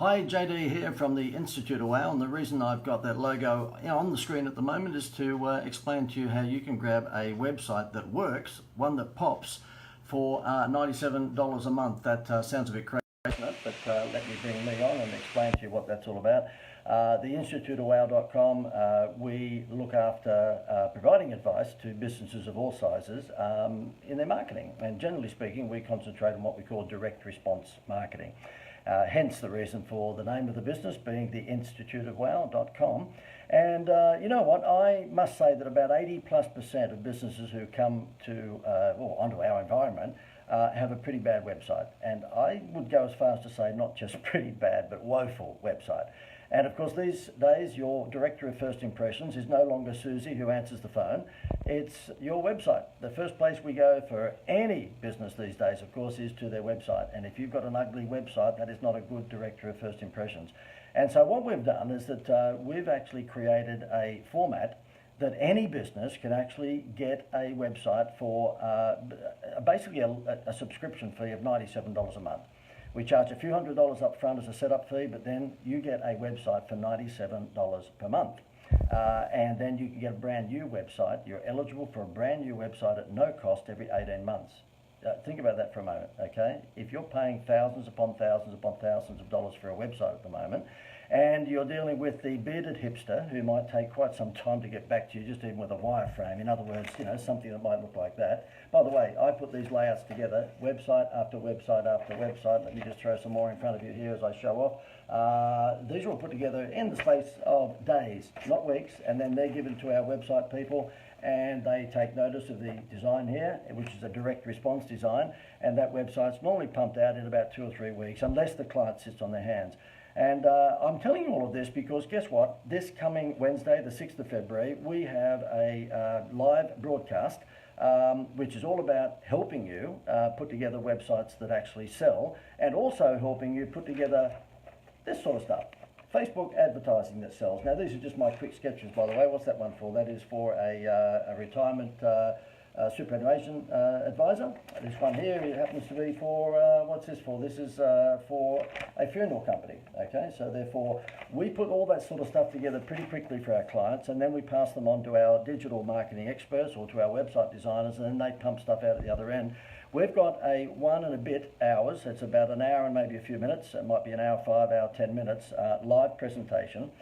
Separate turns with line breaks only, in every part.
Hi, JD here from the Institute of WOW, and the reason I've got that logo on the screen at the moment is to explain to you how you can grab a website that works, one that pops, for $97 a month. That sounds a bit crazy, but let me bring me on and explain to you what that's all about. The instituteofwow.com, we look after providing advice to businesses of all sizes in their marketing, and generally speaking we concentrate on what we call direct response marketing. Hence the reason for the name of the business being the instituteofwow.com. And you know what, I must say that about 80+% of businesses who come to onto our environment have a pretty bad website, and I would go as far as to say not just pretty bad but woeful website. And of course these days your director of first impressions is no longer Susie who answers the phone, it's your website. The first place we go for any business these days of course is to their website, and if you've got an ugly website that is not a good director of first impressions. And so what we've done is that we've actually created a format that any business can actually get a website for basically a subscription fee of $97 a month. We charge a few $100s up front as a setup fee, but then you get a website for $97 per month. And then you can get a brand new website. You're eligible for a brand new website at no cost every 18 months. Think about that for a moment, okay? If you're paying thousands upon thousands upon thousands of dollars for a website at the moment, and you're dealing with the bearded hipster who might take quite some time to get back to you, just even with a wireframe. In other words, you know, something that might look like that. By the way, I put these layouts together, website after website after website. Let me just throw some more in front of you here as I show off. These are all put together in the space of days, not weeks, and then they're given to our website people, and they take notice of the design here, which is a direct response design, and that website's normally pumped out in about 2 or 3 weeks, unless the client sits on their hands. And I'm telling you all of this because guess what? This coming Wednesday, the 6th of February, we have a live broadcast which is all about helping you put together websites that actually sell, and also helping you put together this sort of stuff. Facebook advertising that sells. Now these are just my quick sketches, by the way. What's that one for? That is for a retirement superannuation advisor. This one here, it happens to be for, what's this for? This is for a funeral company, okay? So therefore, we put all that sort of stuff together pretty quickly for our clients, and then we pass them on to our digital marketing experts or to our website designers, and then they pump stuff out at the other end. We've got a 1 and a bit hours, it's about an hour and maybe a few minutes, it might be an hour 5, hour 10 minutes, live presentation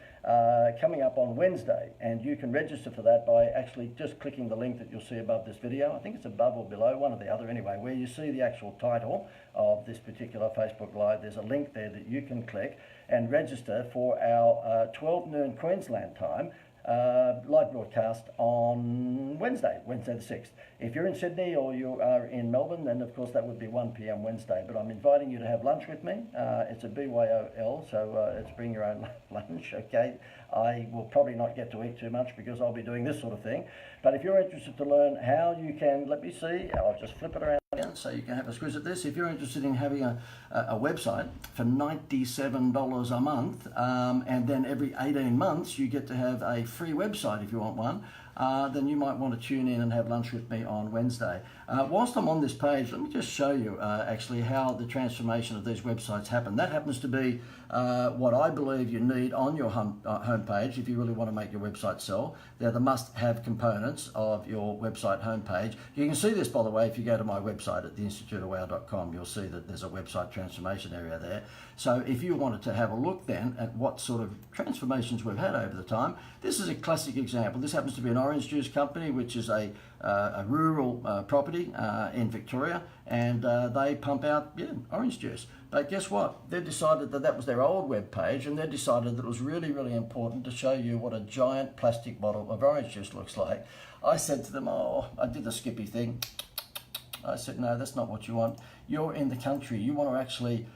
coming up on Wednesday, and you can register for that by actually just clicking the link that you'll see above this video. I think it's above or below, one or the other anyway, where you see the actual title of this particular Facebook Live. There's a link there that you can click and register for our 12 noon Queensland time live broadcast on Wednesday the 6th. If you're in Sydney or you are in Melbourne, then of course that would be 1 p.m. Wednesday, but I'm inviting you to have lunch with me. It's a BYOL, so it's bring your own lunch, okay? I will probably not get to eat too much because I'll be doing this sort of thing, but if you're interested to learn how you can, let me see, I'll just flip it around so you can have a squiz at this. If you're interested in having a website for $97 a month, and then every 18 months you get to have a free website if you want one, then you might want to tune in and have lunch with me on Wednesday. Whilst I'm on this page, let me just show you actually how the transformation of these websites happen. That happens to be what I believe you need on your homepage if you really want to make your website sell. They're the must-have components of your website homepage. You can see this, by the way, if you go to my website at theinstituteofwow.com. You'll see that there's a website transformation area there. So if you wanted to have a look then at what sort of transformations we've had over the time, this is a classic example. This happens to be an orange juice company, which is a rural property in Victoria, and they pump out orange juice. But guess what? They decided that that was their old web page, and they decided that it was really, really important to show you what a giant plastic bottle of orange juice looks like. I said to them, oh, I did the Skippy thing. I said, no, that's not what you want. You're in the country. You want to actually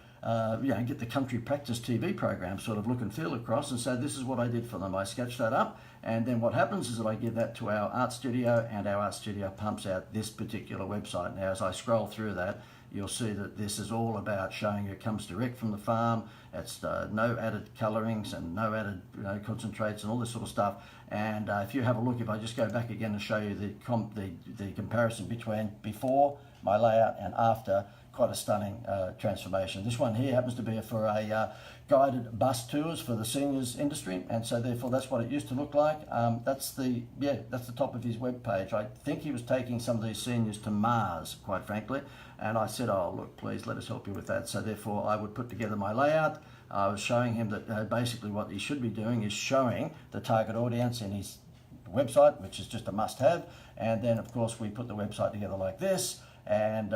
get the country practice TV program sort of look and feel across. And so this is what I did for them. I sketched that up, and then what happens is that I give that to our art studio, and our art studio pumps out this particular website. Now, as I scroll through that, you'll see that this is all about showing it comes direct from the farm. It's no added colorings and no added concentrates and all this sort of stuff. And if you have a look, if I just go back again and show you the comparison between before my layout and after, quite a stunning transformation. This one here happens to be for a guided bus tours for the seniors industry, and so therefore that's what it used to look like. That's the top of his web page. I think he was taking some of these seniors to Mars, quite frankly, and I said, oh look, please let us help you with that. So therefore I would put together my layout. I was showing him that basically what he should be doing is showing the target audience in his website, which is just a must-have, and then of course we put the website together like this, and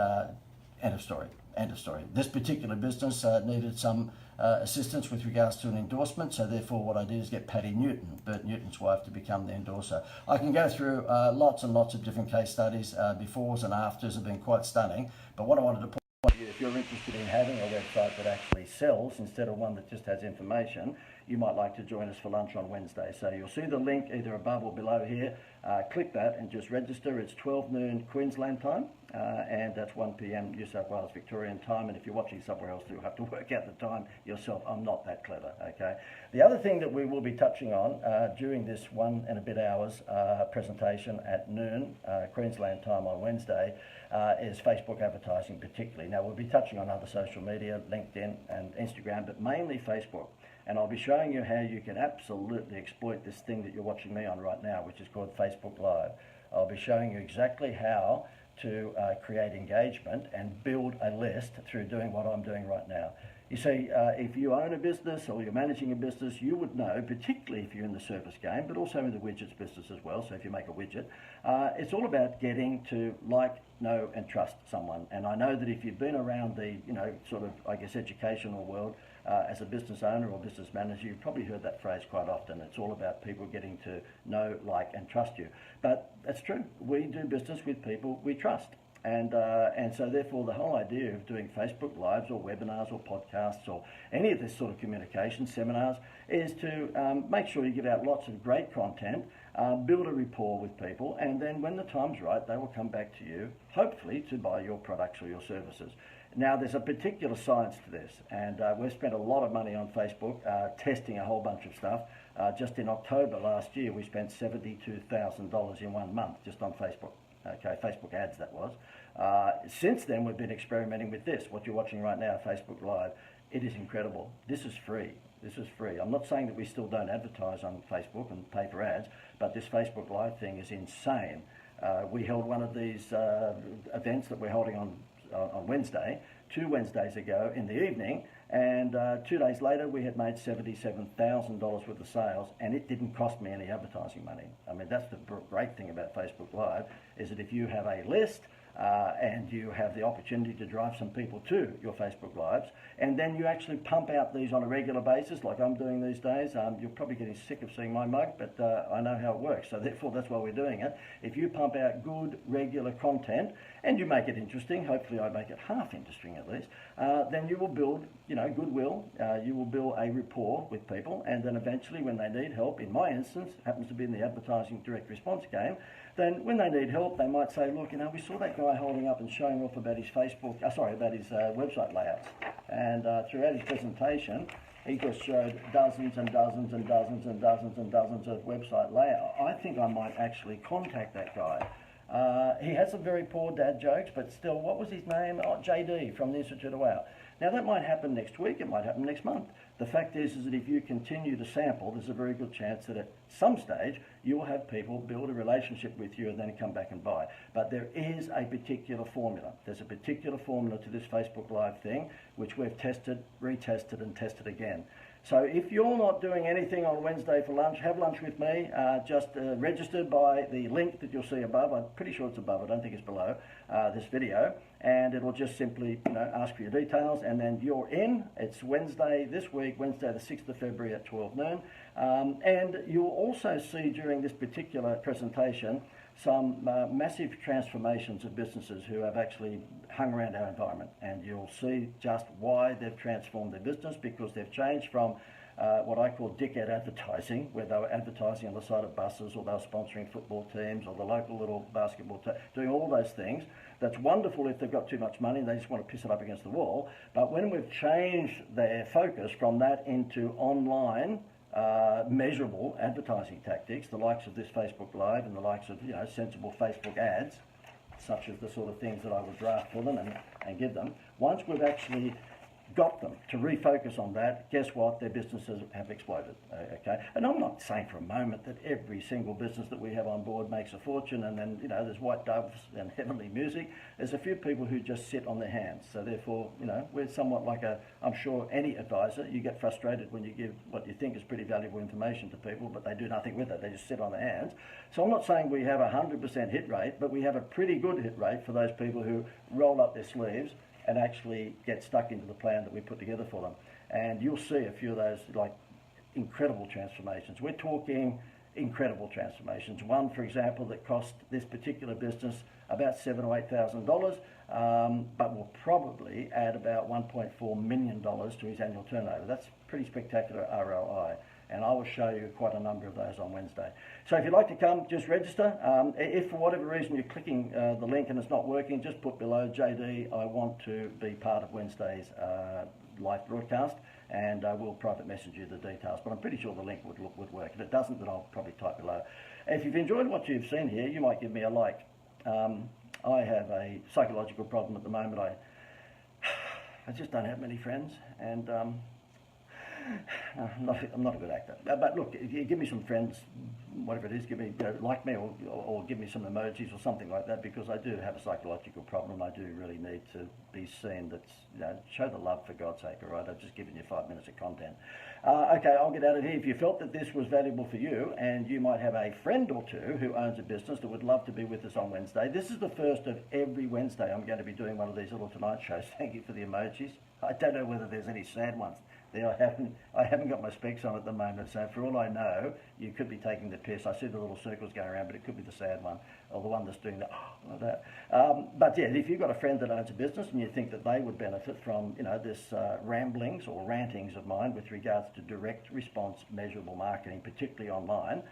end of story. End of story. This particular business needed some assistance with regards to an endorsement, so therefore what I did is get Patty Newton, Bert Newton's wife, to become the endorser. I can go through lots and lots of different case studies. Befores and afters have been quite stunning, but what I wanted to point out, if you're interested in having a website that actually sells instead of one that just has information, you might like to join us for lunch on Wednesday. So you'll see the link either above or below here. Click that and just register. It's 12 noon Queensland time, and that's 1 p.m. New South Wales Victorian time. And if you're watching somewhere else, you'll have to work out the time yourself. I'm not that clever, okay? The other thing that we will be touching on during this 1 and a bit hours presentation at noon Queensland time on Wednesday is Facebook advertising particularly. Now we'll be touching on other social media, LinkedIn and Instagram, but mainly Facebook. And I'll be showing you how you can absolutely exploit this thing that you're watching me on right now, which is called Facebook Live. I'll be showing you exactly how to create engagement and build a list through doing what I'm doing right now. You see, if you own a business or you're managing a business, you would know, particularly if you're in the service game, but also in the widgets business as well, so if you make a widget, it's all about getting to like, know and trust someone. And I know that if you've been around the, sort of, I guess, educational world, as a business owner or business manager, you've probably heard that phrase quite often. It's all about people getting to know, like, and trust you. But that's true. We do business with people we trust. And so therefore the whole idea of doing Facebook Lives or webinars or podcasts or any of this sort of communication, seminars, is to make sure you give out lots of great content, build a rapport with people, and then when the time's right, they will come back to you, hopefully to buy your products or your services. Now, there's a particular science to this, and we've spent a lot of money on Facebook testing a whole bunch of stuff. Just in October last year, we spent $72,000 in 1 month just on Facebook. Okay, Facebook ads, that was. Since then, we've been experimenting with this, what you're watching right now, Facebook Live. It is incredible. This is free. This is free. I'm not saying that we still don't advertise on Facebook and pay for ads, but this Facebook Live thing is insane. We held one of these events that we're holding on Wednesday, 2 Wednesdays ago in the evening, and 2 days later we had made $77,000 worth of sales, and it didn't cost me any advertising money. I mean, that's the great thing about Facebook Live, is that if you have a list and you have the opportunity to drive some people to your Facebook Lives, and then you actually pump out these on a regular basis like I'm doing these days. You're probably getting sick of seeing my mug, but I know how it works, so therefore that's why we're doing it. If you pump out good regular content and you make it interesting, hopefully I make it half interesting at least, then you will build goodwill, you will build a rapport with people, and then eventually when they need help, in my instance, happens to be in the advertising direct response game, then when they need help, they might say, look, we saw that guy holding up and showing off about his about his website layouts. And throughout his presentation, he just showed dozens and dozens and dozens and dozens and dozens of website layouts. I think I might actually contact that guy. He has some very poor dad jokes, but still, what was his name? Oh, JD from the Institute of Wow. Now that might happen next week, it might happen next month. The fact is that if you continue to sample, there's a very good chance that at some stage you'll have people build a relationship with you and then come back and buy. But there is a particular formula. There's a particular formula to this Facebook Live thing, which we've tested, retested and tested again. So if you're not doing anything on Wednesday for lunch, have lunch with me. Just register by the link that you'll see above. I'm pretty sure it's above. I don't think it's below this video. And it'll just simply ask for your details, and then you're in. It's Wednesday this week, Wednesday the 6th of February at 12 noon. And you'll also see during this particular presentation some massive transformations of businesses who have actually hung around our environment, and you'll see just why they've transformed their business, because they've changed from what I call dickhead advertising, where they were advertising on the side of buses, or they were sponsoring football teams or the local little basketball team, doing all those things. That's wonderful if they've got too much money and they just want to piss it up against the wall. But when we've changed their focus from that into online measurable advertising tactics, the likes of this Facebook Live and the likes of sensible Facebook ads, such as the sort of things that I would draft for them and give them. Once we've actually got them to refocus on that, guess what? Their businesses have exploded. Okay, and I'm not saying for a moment that every single business that we have on board makes a fortune, and then there's white doves and heavenly music. There's a few people who just sit on their hands. So therefore, we're somewhat like I'm sure any advisor. You get frustrated when you give what you think is pretty valuable information to people, but they do nothing with it. They just sit on their hands. So I'm not saying we have a 100% hit rate, but we have a pretty good hit rate for those people who roll up their sleeves and actually get stuck into the plan that we put together for them. And you'll see a few of those incredible transformations. We're talking incredible transformations. One, for example, that cost this particular business about $7,000 or $8,000, but will probably add about $1.4 million to his annual turnover. That's pretty spectacular ROI. And I will show you quite a number of those on Wednesday. So if you'd like to come, just register. If for whatever reason you're clicking the link and it's not working, just put below, JD, I want to be part of Wednesday's live broadcast, and we'll private message you the details. But I'm pretty sure the link would work. If it doesn't, then I'll probably type below. If you've enjoyed what you've seen here, you might give me a like. I have a psychological problem at the moment. I just don't have many friends, and I'm not a good actor. But look, if you give me some friends, whatever it is, give me like me or give me some emojis or something like that, because I do have a psychological problem. I do really need to be seen. That's show the love, for God's sake. All right, I've just given you 5 minutes of content. Okay, I'll get out of here. If you felt that this was valuable for you, and you might have a friend or two who owns a business that would love to be with us on Wednesday, this is the first of every Wednesday I'm going to be doing one of these little Tonight shows. Thank you for the emojis. I don't know whether there's any sad ones. I haven't got my specs on at the moment, so for all I know, you could be taking the piss. I see the little circles going around, but it could be the sad one, or the one that's doing that, like that. But yeah, if you've got a friend that owns a business and you think that they would benefit from, this ramblings or rantings of mine with regards to direct response measurable marketing, particularly online,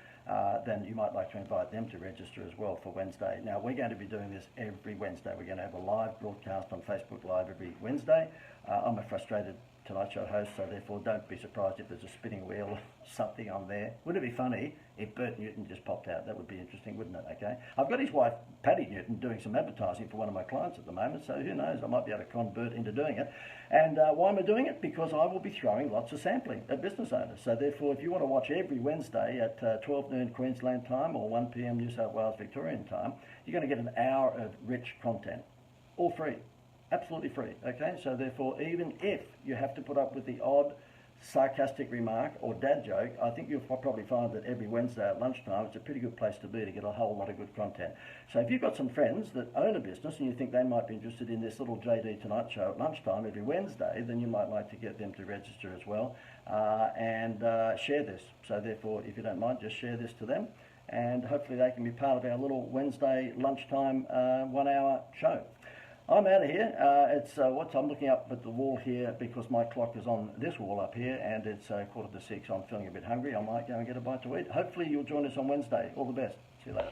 then you might like to invite them to register as well for Wednesday. Now, we're going to be doing this every Wednesday. We're going to have a live broadcast on Facebook Live every Wednesday. I'm a frustrated Tonight Show host, so therefore don't be surprised if there's a spinning wheel or something on there. Wouldn't it be funny if Bert Newton just popped out? That would be interesting, wouldn't it? Okay. I've got his wife, Patty Newton, doing some advertising for one of my clients at the moment, so who knows, I might be able to con Bert into doing it. And why am I doing it? Because I will be throwing lots of sampling at business owners. So therefore, if you want to watch every Wednesday at 12 noon Queensland time or 1 p.m. New South Wales Victorian time, you're going to get an hour of rich content, all free. Absolutely free, okay? So therefore, even if you have to put up with the odd sarcastic remark or dad joke, I think you'll probably find that every Wednesday at lunchtime, it's a pretty good place to be to get a whole lot of good content. So if you've got some friends that own a business and you think they might be interested in this little JD Tonight show at lunchtime every Wednesday, then you might like to get them to register as well and share this. So therefore, if you don't mind, just share this to them, and hopefully they can be part of our little Wednesday lunchtime 1 hour show. I'm out of here. I'm looking up at the wall here because my clock is on this wall up here, and it's 5:45. I'm feeling a bit hungry. I might go and get a bite to eat. Hopefully you'll join us on Wednesday. All the best. See you later.